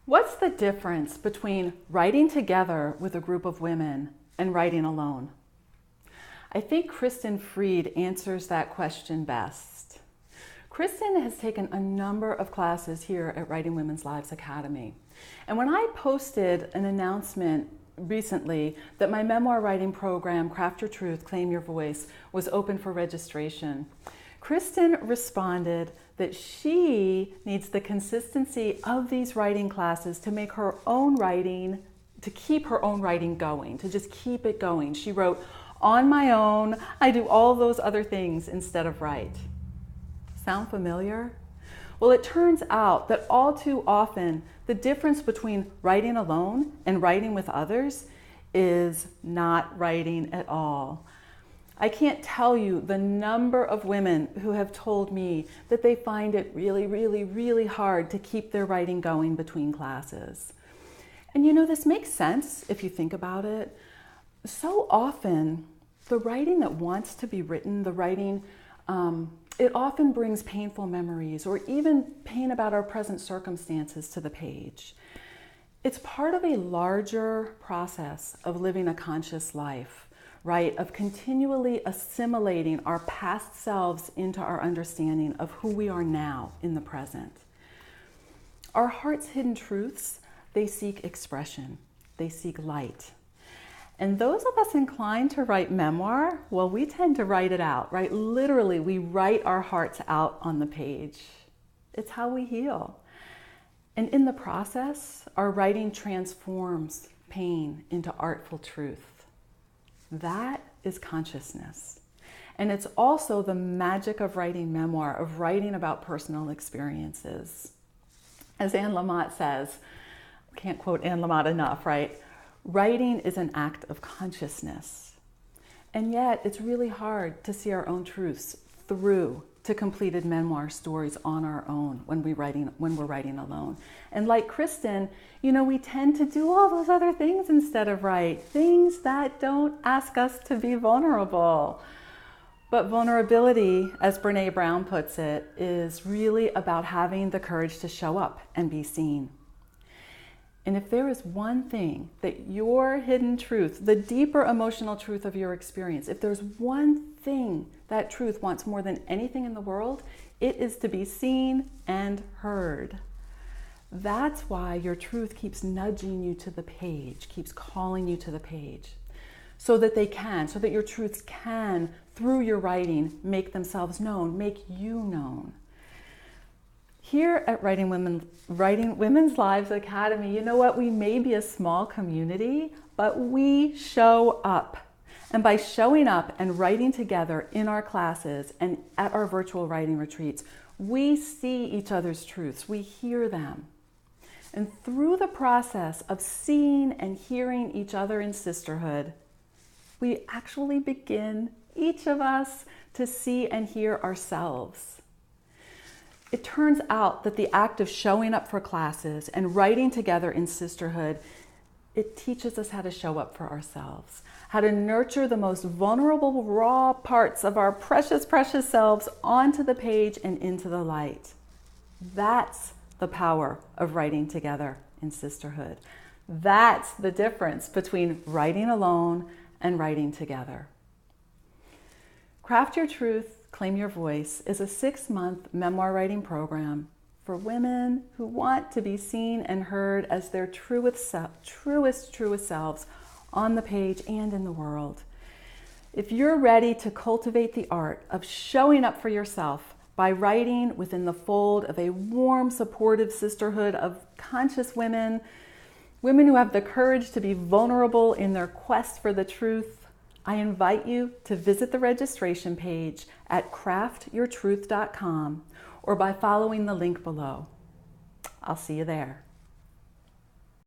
What's the difference between writing together with a group of women and writing alone? I think Kristen Freed answers that question best. Kristen has taken a number of classes here at Writing Women's Lives Academy. And when I posted an announcement recently that my memoir writing program, Craft Your Truth, Claim Your Voice, was open for registration, Kristen responded that she needs the consistency of these writing classes to make her own writing, to keep her own writing going, to just keep it going. She wrote, "On my own, I do all those other things instead of write." Sound familiar? Well, it turns out that all too often, the difference between writing alone and writing with others is not writing at all. I can't tell you the number of women who have told me that they find it really, really, really hard to keep their writing going between classes. And you know, this makes sense if you think about it. So often, the writing that wants to be written, the writing, it often brings painful memories or even pain about our present circumstances to the page. It's part of a larger process of living a conscious life, right? Of continually assimilating our past selves into our understanding of who we are now in the present. Our heart's hidden truths, they seek expression, they seek light. And those of us inclined to write memoir, well, we tend to write it out, right? Literally, we write our hearts out on the page. It's how we heal. And in the process, our writing transforms pain into artful truth. That is consciousness. And it's also the magic of writing memoir, of writing about personal experiences. As Anne Lamott says, can't quote Anne Lamott enough, right? Writing is an act of consciousness. And yet it's really hard to see our own truths through to completed memoir stories on our own when we're writing alone. And like Kristen, you know, we tend to do all those other things instead of write, things that don't ask us to be vulnerable. But vulnerability, as Brene Brown puts it, is really about having the courage to show up and be seen. And if there is one thing that your hidden truth, the deeper emotional truth of your experience, if there's one thing that truth wants more than anything in the world, it is to be seen and heard. That's why your truth keeps nudging you to the page, keeps calling you to the page, so that your truths can, through your writing, make themselves known, make you known. Here at Writing Women's Lives Academy, you know what? We may be a small community, but we show up. And by showing up and writing together in our classes and at our virtual writing retreats, we see each other's truths, we hear them. And through the process of seeing and hearing each other in sisterhood, we actually begin, each of us, to see and hear ourselves. It turns out that the act of showing up for classes and writing together in sisterhood, it teaches us how to show up for ourselves, how to nurture the most vulnerable, raw parts of our precious, precious selves onto the page and into the light. That's the power of writing together in sisterhood. That's the difference between writing alone and writing together. Craft Your Truth, Claim Your Voice is a 6-month memoir writing program for women who want to be seen and heard as their truest selves on the page and in the world. If you're ready to cultivate the art of showing up for yourself by writing within the fold of a warm, supportive sisterhood of conscious women who have the courage to be vulnerable in their quest for the truth, I invite you to visit the registration page at craftyourtruth.com or by following the link below. I'll see you there.